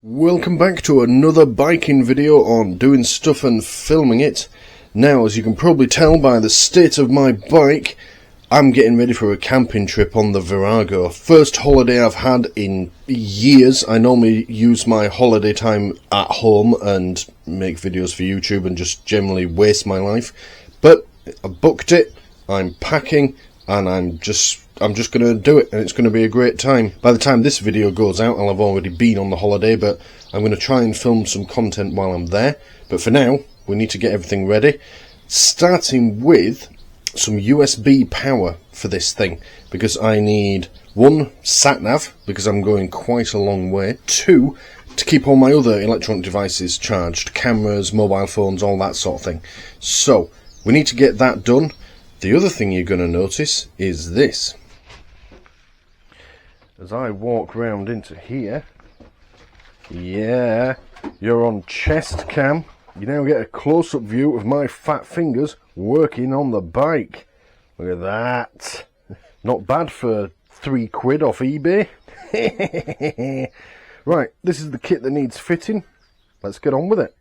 Welcome back to another biking video on doing stuff and filming it. Now, as you can probably tell by the state of my bike, I'm getting ready for a camping trip on the Virago. First holiday I've had in years. I normally use my holiday time at home and make videos for YouTube and just generally waste my life. But I booked it, I'm packing, and I'm just going to do it, and it's going to be a great time. By the time this video goes out, I'll have already been on the holiday, but I'm going to try and film some content while I'm there. But for now, we need to get everything ready, starting with some USB power for this thing, because I need, one, Sat-Nav, because I'm going quite a long way, two, to keep all my other electronic devices charged, cameras, mobile phones, all that sort of thing. So, we need to get that done. The other thing you're going to notice is this. As I walk round into here, yeah, you're on chest cam. You now get a close-up view of my fat fingers working on the bike. Look at that. Not bad for £3 off eBay. Right, this is the kit that needs fitting. Let's get on with it.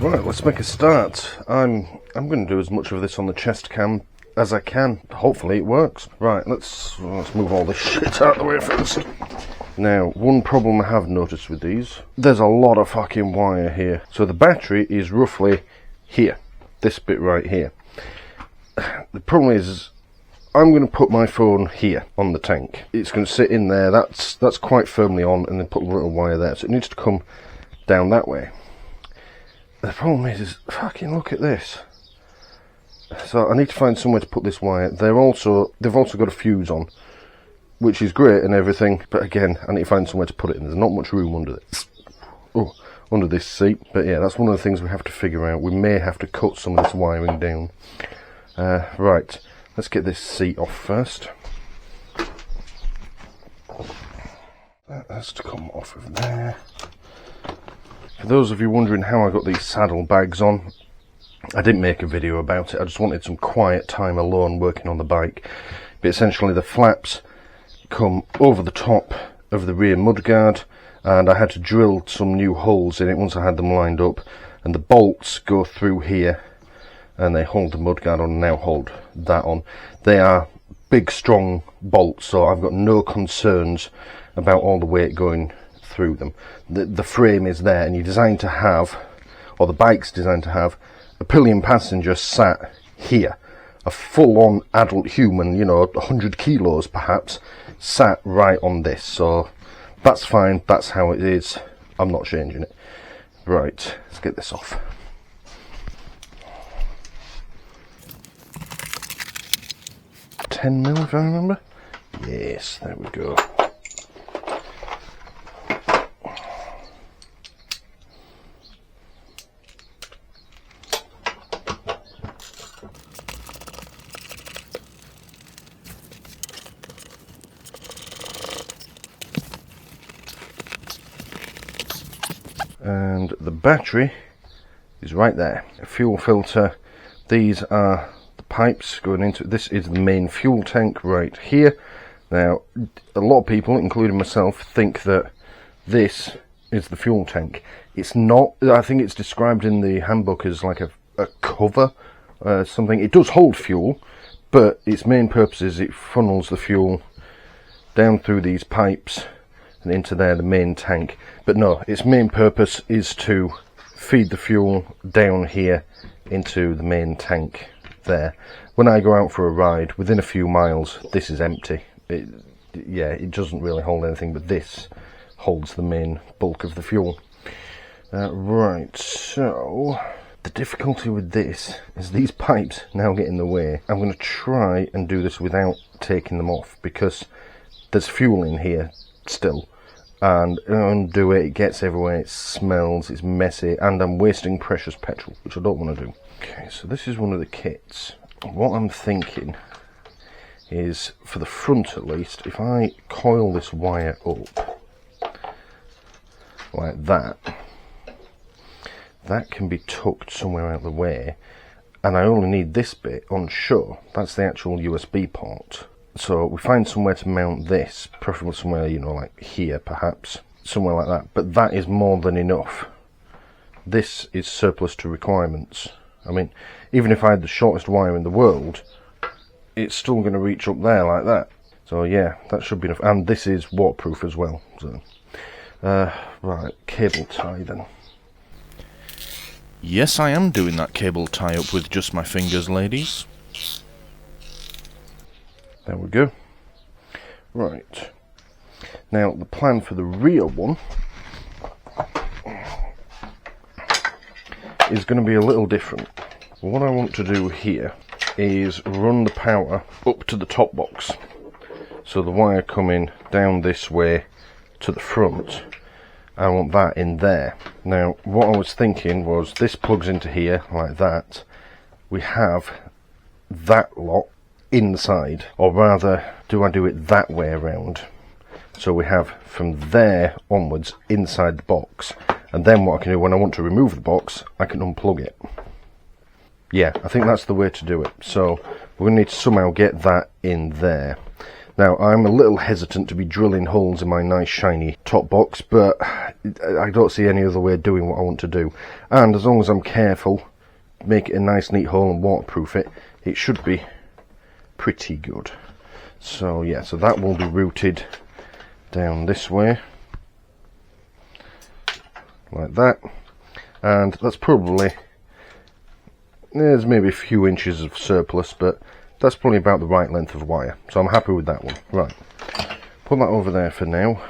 Right, let's make a start. I'm going to do as much of this on the chest cam as I can. Hopefully it works. Right, let's move all this shit out of the way first. Now, one problem I have noticed with these, there's a lot of fucking wire here. So the battery is roughly here, this bit right here. The problem is, I'm going to put my phone here on the tank. It's going to sit in there, that's quite firmly on, and then put a little wire there. So it needs to come down that way. The problem is fucking look at this. So I need to find somewhere to put this wire. They've also got a fuse on, which is great and everything, but again, I need to find somewhere to put it in. There's not much room under this. Oh, under this seat. But yeah, that's one of the things we have to figure out. We may have to cut some of this wiring down. Right, let's get this seat off first. That has to come off of there. For those of you wondering how I got these saddlebags on, I didn't make a video about it. I just wanted some quiet time alone working on the bike. But essentially the flaps come over the top of the rear mudguard, and I had to drill some new holes in it once I had them lined up, and the bolts go through here and they hold the mudguard on and now hold that on. They are big strong bolts, so I've got no concerns about all the weight going through them. The frame is there, and you're designed to have, or the bike's designed to have, a pillion passenger sat here. A full-on adult human, you know, 100 kilos perhaps, sat right on this. So that's fine, that's how it is. I'm not changing it. Right, let's get this off. £10mm, if I remember. Yes, there we go. And the battery is right there. A fuel filter. These are the pipes going into it. This is the main fuel tank right here. Now, a lot of people, including myself, think that this is the fuel tank. It's not. I think it's described in the handbook as like a cover, something. It does hold fuel, but its main purpose is it funnels the fuel down through these pipes and into there, the main tank. But no, its main purpose is to feed the fuel down here into the main tank there. When I go out for a ride, within a few miles, this is empty. It doesn't really hold anything, but this holds the main bulk of the fuel. Right, so the difficulty with this is these pipes now get in the way. I'm going to try and do this without taking them off, because there's fuel in here still. And undo it, it gets everywhere, it smells, it's messy, and I'm wasting precious petrol, which I don't want to do. Okay, so this is one of the kits. What I'm thinking is, for the front at least, if I coil this wire up like that, that can be tucked somewhere out of the way, and I only need this bit unsure. That's the actual USB port. So we find somewhere to mount this, preferably somewhere, you know, like here perhaps, somewhere like that. But that is more than enough. This is surplus to requirements. I mean, even if I had the shortest wire in the world, it's still going to reach up there like that. So yeah, that should be enough. And this is waterproof as well. So, right, cable tie then. Yes, I am doing that cable tie-up with just my fingers, ladies. There we go. Right. Now, the plan for the rear one is going to be a little different. What I want to do here is run the power up to the top box. So the wire coming down this way to the front, I want that in there. Now, what I was thinking was this plugs into here like that. We have that lot inside, or rather, do I do it that way around? So we have from there onwards inside the box, and then what I can do when I want to remove the box, I can unplug it. Yeah, I think that's the way to do it. So we're going to need to somehow get that in there. Now, I'm a little hesitant to be drilling holes in my nice shiny top box, but I don't see any other way of doing what I want to do. And as long as I'm careful, make it a nice neat hole and waterproof it, it should be pretty good. So yeah, so that will be routed down this way, like that. And that's probably, there's maybe a few inches of surplus, but that's probably about the right length of wire, so I'm happy with that one. Right, put that over there for now.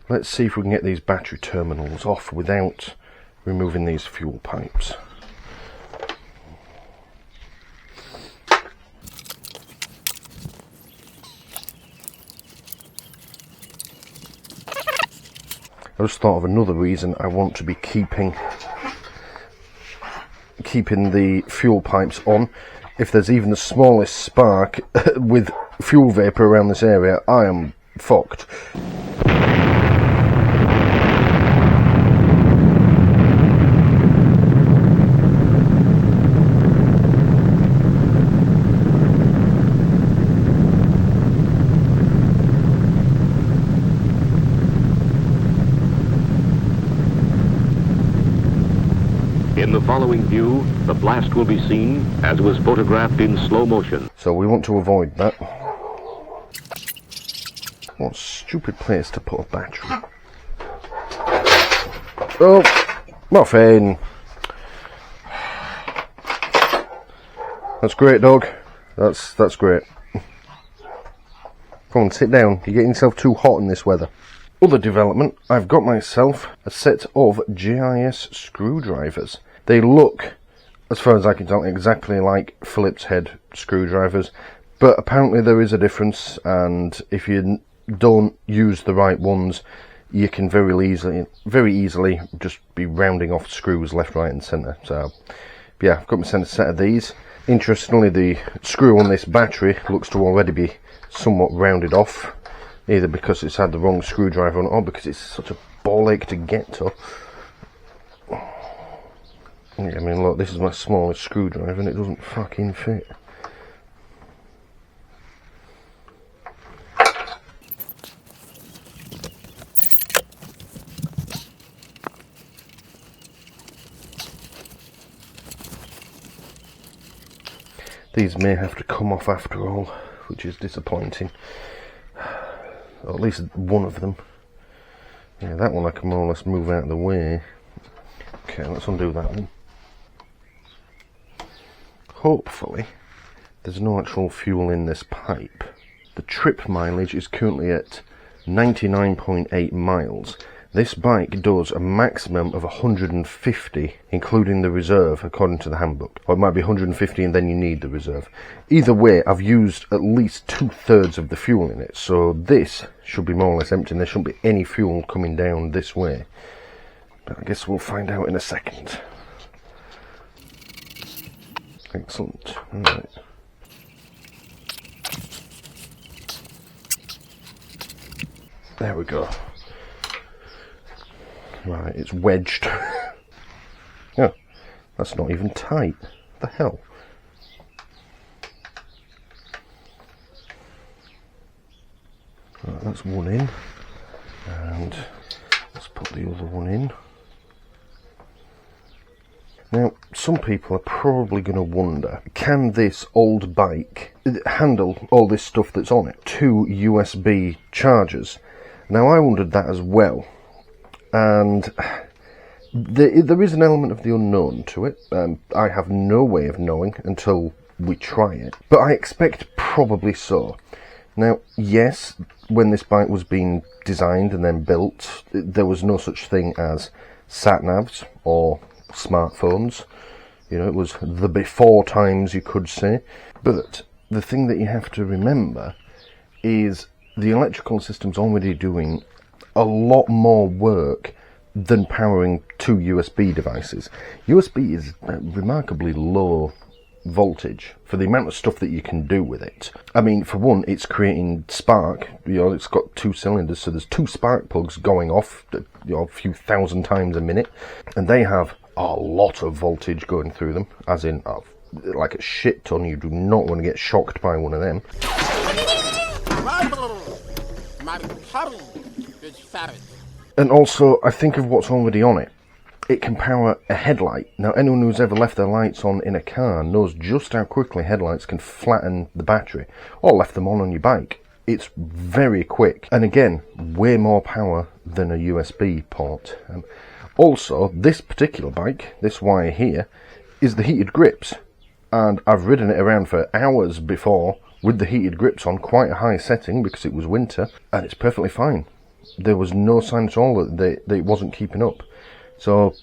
Let's see if we can get these battery terminals off without removing these fuel pipes. I just thought of another reason I want to be keeping the fuel pipes on. If there's even the smallest spark with fuel vapour around this area, I am fucked. In the following view, the blast will be seen as was photographed in slow motion. So we want to avoid that. What a stupid place to put a battery. Oh, muffin. That's great, dog. That's great. Come on, sit down. You're getting yourself too hot in this weather. Other development, I've got myself a set of GIS screwdrivers. They look, as far as I can tell, exactly like Phillips head screwdrivers, but apparently there is a difference, and if you don't use the right ones, you can very easily just be rounding off screws left, right and centre. So yeah, I've got myself a set of these. Interestingly, the screw on this battery looks to already be somewhat rounded off, either because it's had the wrong screwdriver on it or because it's such a ball ache to get to. I mean, look, this is my smallest screwdriver and it doesn't fucking fit. These may have to come off after all, which is disappointing. Or at least one of them. Yeah, that one I can more or less move out of the way. Okay, let's undo that one. Hopefully, there's no actual fuel in this pipe. The trip mileage is currently at 99.8 miles. This bike does a maximum of 150, including the reserve, according to the handbook. Or it might be 150 and then you need the reserve. Either way, I've used at least 2/3 of the fuel in it, so this should be more or less empty and there shouldn't be any fuel coming down this way. But I guess we'll find out in a second. Excellent. Right. There we go. Right, it's wedged. Oh, that's not even tight. The hell? Right, that's one in, and let's put the other one in. Now, some people are probably going to wonder, can this old bike handle all this stuff that's on it? 2 USB chargers. Now, I wondered that as well, and there is an element of the unknown to it. I have no way of knowing until we try it, but I expect probably so. Now, yes, when this bike was being designed and then built, there was no such thing as Sat-Navs or smartphones. You know, it was the before times, you could say. But the thing that you have to remember is the electrical system's already doing a lot more work than powering 2 USB devices. USB is remarkably low voltage for the amount of stuff that you can do with it. I mean, for one, it's creating spark. You know, it's got 2 cylinders, so there's 2 spark plugs going off, you know, a few thousand times a minute, and they have a lot of voltage going through them, as in like a shit ton. You do not want to get shocked by one of them. And also, I think of what's already on it. It can power a headlight. Now, anyone who's ever left their lights on in a car knows just how quickly headlights can flatten the battery, or left them on your bike. It's very quick, and again, way more power than a USB port. Also, this particular bike, this wire here, is the heated grips, and I've ridden it around for hours before with the heated grips on quite a high setting because it was winter, and it's perfectly fine. There was no sign at all that it wasn't keeping up. So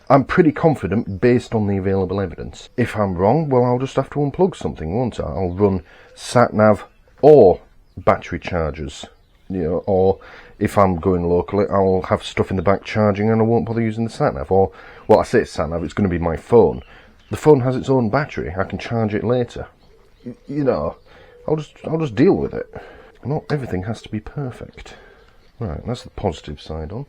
I'm pretty confident based on the available evidence. If I'm wrong, well, I'll just have to unplug something, won't I? I'll run Sat-Nav or battery chargers, you know, or if I'm going locally, I'll have stuff in the back charging and I won't bother using the Sat-Nav. Or, well, I say it's Sat-Nav, it's going to be my phone. The phone has its own battery, I can charge it later. You know, I'll just deal with it. Not everything has to be perfect. Right, that's the positive side on.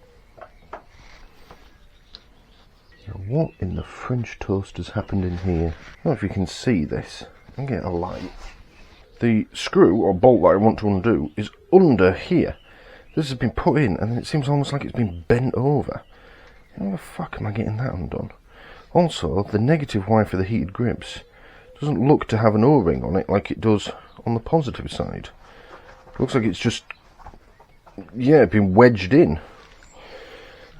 Now, what in the French toast has happened in here? I don't know if you can see this. I'll get a light. The screw or bolt that I want to undo is under here. This has been put in and it seems almost like it's been bent over. How the fuck am I getting that undone? Also, the negative wire for the heated grips doesn't look to have an O-ring on it like it does on the positive side. It looks like it's just, yeah, been wedged in.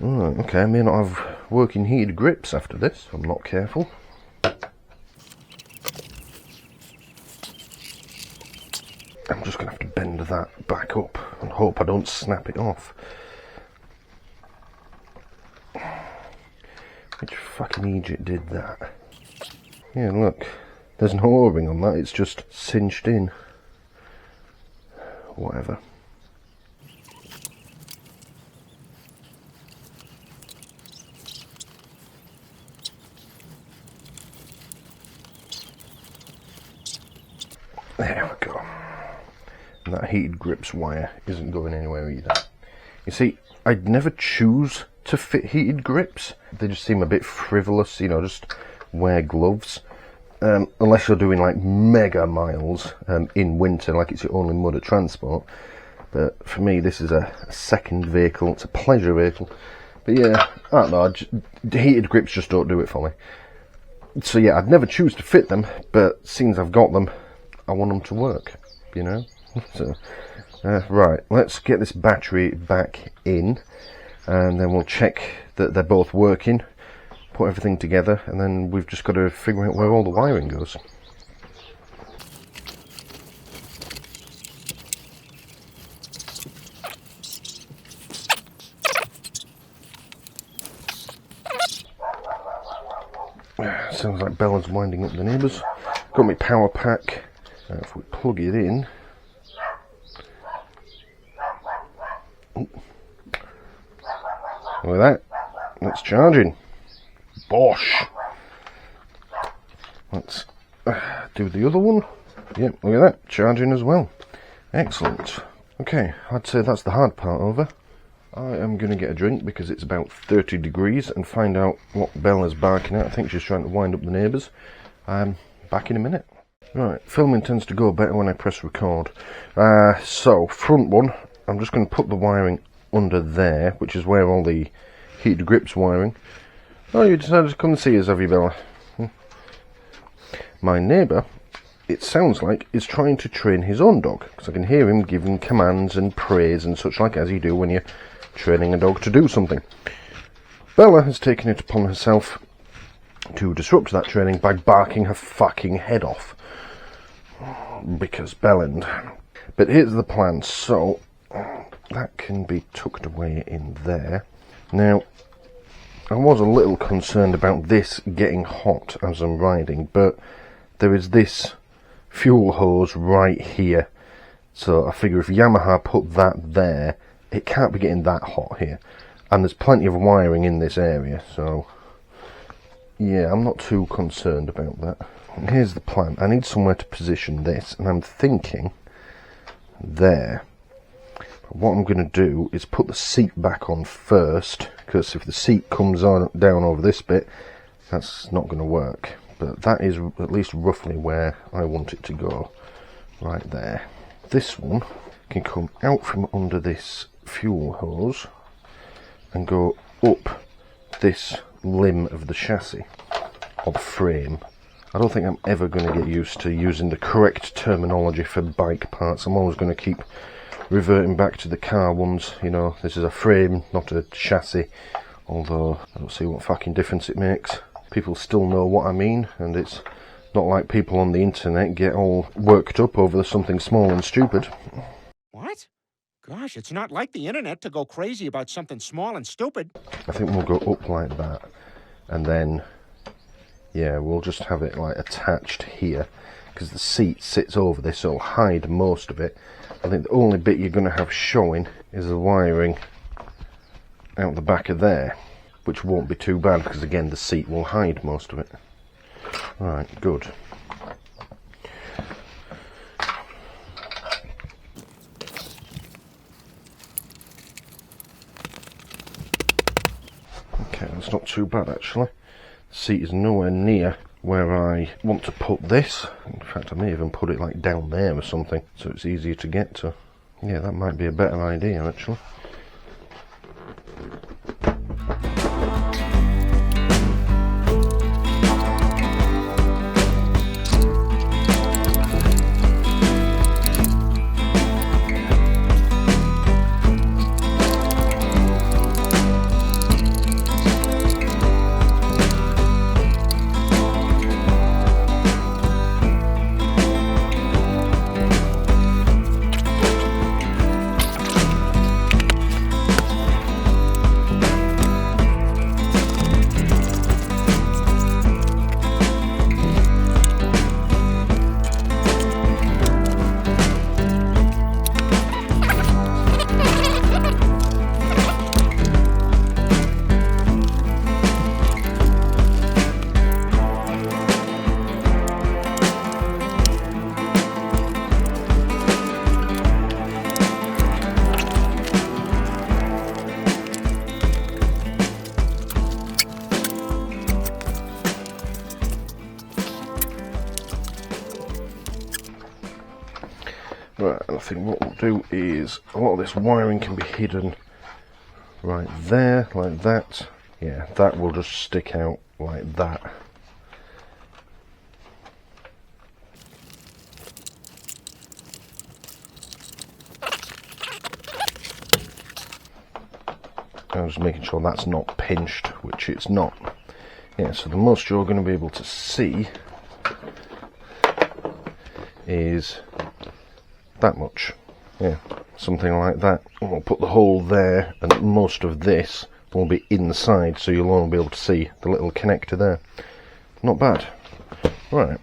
Right, okay, I may not have working heated grips after this, if I'm not careful. I'm just going to have to bend that back up and hope I don't snap it off. Which fucking idiot did that? Yeah, look, there's no O-ring on that, it's just cinched in. Whatever. There we go. And that heated grips wire isn't going anywhere either. You see, I'd never choose to fit heated grips. They just seem a bit frivolous, you know, just wear gloves. Unless you're doing like mega miles in winter, like it's your only mode of transport. But for me, this is a second vehicle, it's a pleasure vehicle. But yeah, I don't know, the heated grips just don't do it for me. So yeah, I'd never choose to fit them, but seeing as I've got them, I want them to work, you know. So, right, let's get this battery back in, and then we'll check that they're both working, put everything together, and then we've just got to figure out where all the wiring goes. Sounds like Bella's winding up the neighbours. Got my power pack. If we plug it in, look at that, that's charging. Bosh. Let's do the other one. Yep, look at that, charging as well. Excellent. Okay, I'd say that's the hard part over. I am going to get a drink because it's about 30 degrees and find out what Bella's barking at. I think she's trying to wind up the neighbours. I'm back in a minute. Right, filming tends to go better when I press record. So, front one, I'm just going to put the wiring under there, which is where all the heated grips wiring. Oh, you decided to come and see us, have you, Bella? My neighbour, it sounds like, is trying to train his own dog, because I can hear him giving commands and praise and such like, as you do when you're training a dog to do something. Bella has taken it upon herself to disrupt that training by barking her fucking head off. Because Belland. But here's the plan. So that can be tucked away in there. Now, I was a little concerned about this getting hot as I'm riding, but there is this fuel hose right here. So I figure if Yamaha put that there, it can't be getting that hot here. And there's plenty of wiring in this area, so yeah, I'm not too concerned about that. And here's the plan. I need somewhere to position this, and I'm thinking there. What I'm going to do is put the seat back on first, because if the seat comes on down over this bit, that's not going to work. But that is at least roughly where I want it to go, right there. This one can come out from under this fuel hose and go up this limb of the chassis, or the frame. I don't think I'm ever going to get used to using the correct terminology for bike parts. I'm always going to keep reverting back to the car ones. You know, this is a frame, not a chassis, although I don't see what fucking difference it makes. People still know what I mean, and it's not like people on the internet get all worked up over something small and stupid. What? Gosh, it's not like the internet to go crazy about something small and stupid. I think we'll go up like that, and then yeah, we'll just have it like attached here, because the seat sits over this, so it'll hide most of it. I think the only bit you're going to have showing is the wiring out the back of there, which won't be too bad, because again the seat will hide most of it. Right, good. Okay, that's not too bad actually. The seat is nowhere near where I want to put this. In fact, I may even put it like down there or something, so it's easier to get to. Yeah, that might be a better idea actually. Right, I think what we'll do is a lot of this wiring can be hidden right there, like that. Yeah, that will just stick out like that. I'm just making sure that's not pinched, which it's not. Yeah, so the most you're going to be able to see is that much. Yeah, something like that. And we'll put the hole there, and most of this will be inside, so you'll only be able to see the little connector there. Not bad. Right.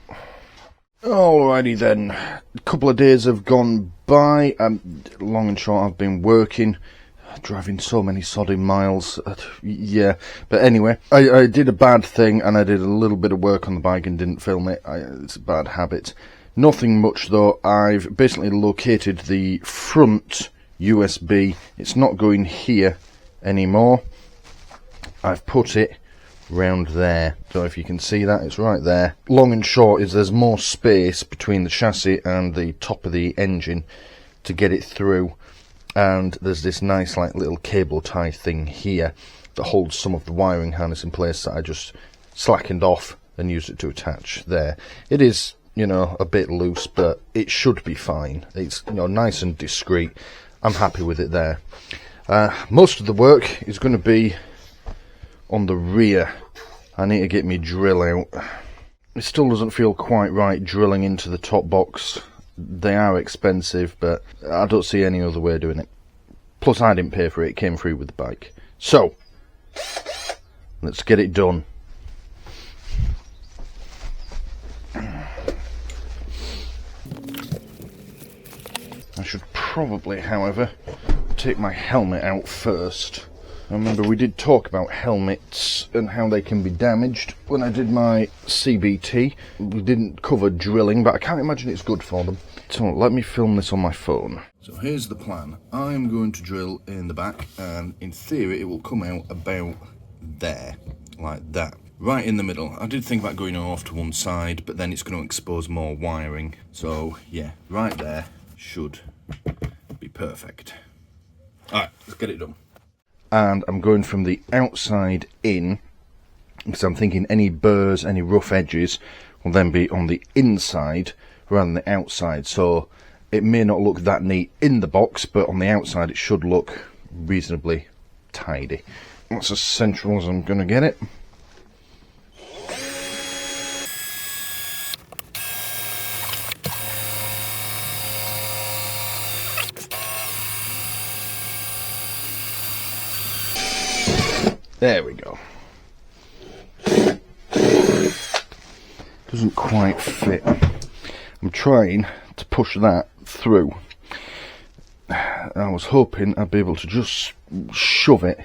Alrighty then. A couple of days have gone by. Long and short, I've been working, driving so many sodding miles. Yeah, but anyway, I did a bad thing, and I did a little bit of work on the bike and didn't film it. It's a bad habit. Nothing much though. I've basically located the front USB. It's not going here anymore. I've put it round there. So if you can see that, it's right there. Long and short is there's more space between the chassis and the top of the engine to get it through, and there's this nice like little cable tie thing here that holds some of the wiring harness in place that I just slackened off and used it to attach there. It is, you know, a bit loose, but it should be fine. It's, you know, nice and discreet. I'm happy with it there. Most of the work is going to be on the rear. I need to get my drill out. It still doesn't feel quite right drilling into the top box. They are expensive, but I don't see any other way of doing it. Plus I didn't pay for it, it came free with the bike. So, let's get it done. I should probably, however, take my helmet out first. I remember we did talk about helmets and how they can be damaged when I did my CBT. We didn't cover drilling, but I can't imagine it's good for them. So let me film this on my phone. So here's the plan. I'm going to drill in the back, and in theory it will come out about there, like that. Right in the middle. I did think about going off to one side, but then it's going to expose more wiring. So yeah, right there should be perfect. Alright, let's get it done. And I'm going from the outside in, because I'm thinking any burrs, any rough edges will then be on the inside rather than the outside. So it may not look that neat in the box, but on the outside it should look reasonably tidy. That's as central as I'm going to get it. There we go. Doesn't quite fit. I'm trying to push that through. I was hoping I'd be able to just shove it,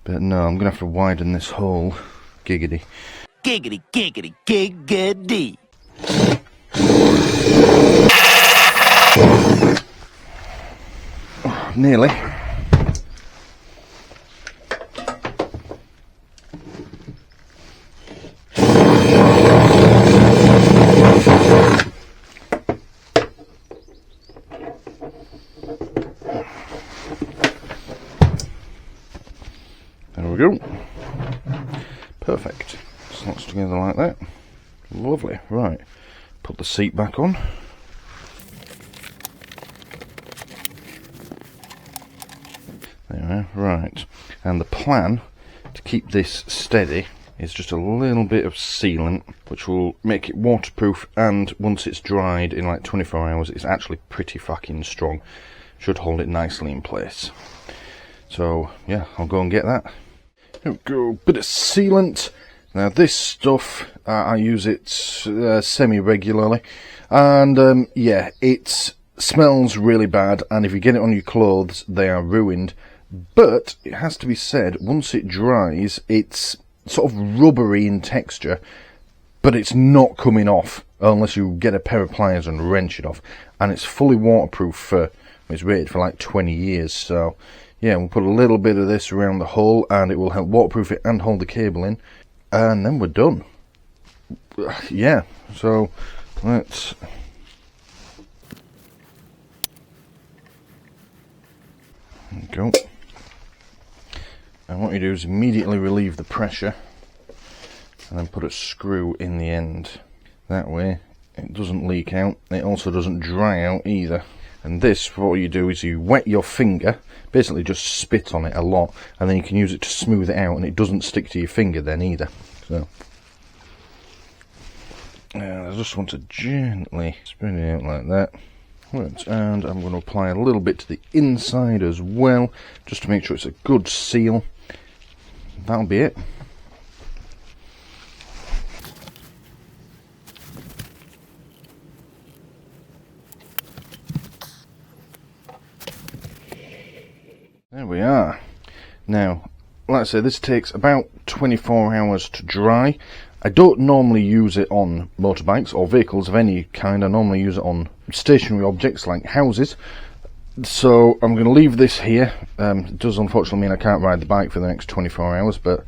but no, I'm going to have to widen this hole. Giggity. Giggity, giggity, giggity. Oh, nearly. There we go. Perfect. Slots together like that. Lovely. Right. Put the seat back on. There we are. Right. And the plan to keep this steady is just a little bit of sealant, which will make it waterproof, and once it's dried in like 24 hours, it's actually pretty fucking strong. Should hold it nicely in place. So, yeah, I'll go and get that. There we go, bit of sealant. Now this stuff, I use it semi-regularly, and yeah, it smells really bad, and if you get it on your clothes, they are ruined. But, it has to be said, once it dries, it's sort of rubbery in texture, but it's not coming off, unless you get a pair of pliers and wrench it off. And it's fully waterproof for, it's rated for like 20 years, so... yeah, we'll put a little bit of this around the hole, and it will help waterproof it and hold the cable in, and then we're done. Yeah, so let's... there we go. And what you do is immediately relieve the pressure, and then put a screw in the end. That way, it doesn't leak out. It also doesn't dry out either. And this, what you do is you wet your finger, basically just spit on it a lot, and then you can use it to smooth it out, and it doesn't stick to your finger then either. So, I just want to gently spread it out like that. Right, and I'm going to apply a little bit to the inside as well, just to make sure it's a good seal. That'll be it. There we are. Now, like I say, this takes about 24 hours to dry. I don't normally use it on motorbikes or vehicles of any kind. I normally use it on stationary objects like houses. So I'm going to leave this here. It does unfortunately mean I can't ride the bike for the next 24 hours, but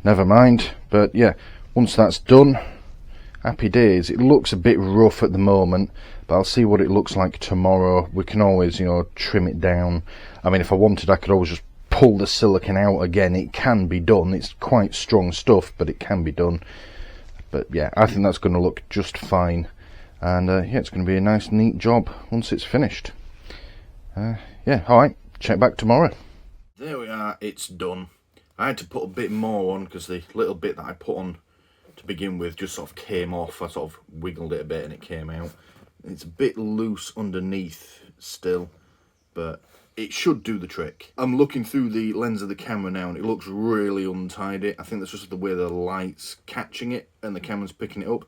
never mind. But yeah, once that's done, happy days. It looks a bit rough at the moment, but I'll see what it looks like tomorrow. We can always, you know, trim it down. I mean, if I wanted, I could always just pull the silicon out again. It can be done. It's quite strong stuff, but it can be done. But yeah, I think that's going to look just fine. And yeah, it's going to be a nice, neat job once it's finished. Yeah, alright, check back tomorrow. There we are, it's done. I had to put a bit more on because the little bit that I put on to begin with just sort of came off. I sort of wiggled it a bit and it came out. It's a bit loose underneath still, but it should do the trick. I'm looking through the lens of the camera now and it looks really untidy. I think that's just the way the light's catching it and the camera's picking it up.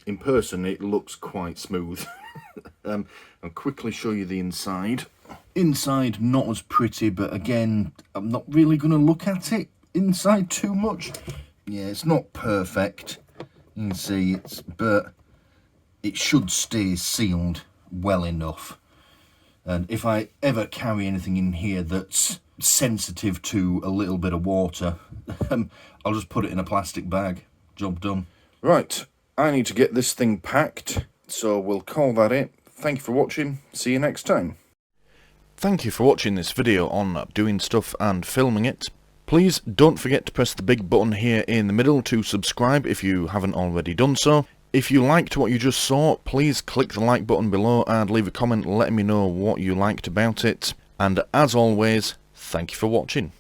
In person it looks quite smooth. I'll quickly show you the inside. Inside not as pretty, but again, I'm not really going to look at it inside too much. Yeah, it's not perfect, you can see, but it should stay sealed well enough. And if I ever carry anything in here that's sensitive to a little bit of water, I'll just put it in a plastic bag. Job done. Right, I need to get this thing packed, so we'll call that it. Thank you for watching. See you next time. Thank you for watching this video on doing stuff and filming it. Please don't forget to press the big button here in the middle to subscribe if you haven't already done so. If you liked what you just saw, please click the like button below and leave a comment letting me know what you liked about it. And as always, thank you for watching.